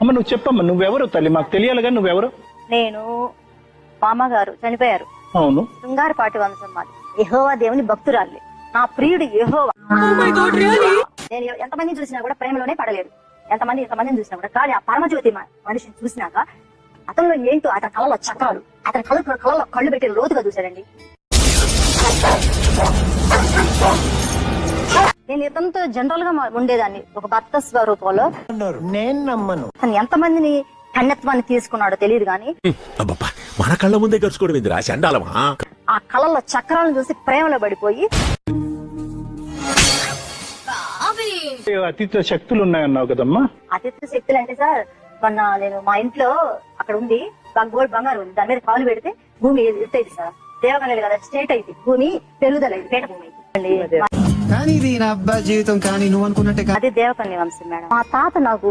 అమ్మ నువ్వు చెప్పమ్మా, నువ్వెవరు తల్లి? మాకు తెలియాలిగా నువ్వెవరు. నేను మామగారు చనిపోయారు. అవును. శృంగారపాటి వంశం మాది. యెహోవా దేవుని భక్తురాలి. నా ప్రియుడు యెహోవా. నేను ఎంతమందిని చూసినా కూడా ప్రేమలోనే పడలేదు. ఎంతమందిని చూసినా కూడా. కానీ ఆ పరమజ్యోతి మనిషిని చూసినాక అతనిలో ఏంటో, అతని కళ్ళలో చక్రాలు, అతని కళ్ళలో కళ్ళు పెట్టి లోతుగా చూశాడండి. నేను ఇతనితో జనరల్ గా ఉండేదాన్ని ఒక భర్త స్వరూపంలో. నేను నమ్మను. అతను ఎంతమందిని కన్యత్వాన్ని తీసుకున్నాడో తెలియదు గాని మన కళ్ళ ముందే గడుచుకోవడం ఇది రాశాండాలమా. ఆ కళ్ళల్లో చక్రాలను చూసి ప్రేమలో పడిపోయి. అతీత శక్తులు ఉన్నాయన్నావు కదమ్మా. అతీత శక్తులు అంటే సార్, మొన్న నేను మా ఇంట్లో అక్కడ ఉంది గోల్డ్ బంగారు ఉంది, దాని మీద కాలు పెడితే భూమి ఎత్తైంది సార్. దేవగణాలు కదా, స్టేట్ అయితే భూమి పెరుగుదల అయింది, పేట భూమి కానీ ఇది నా అబ్బా జీవితం, కానీ నువ్వు అనుకున్నట్టే అదే దేవకన్య వంశం మేడం. మా తాత నాకు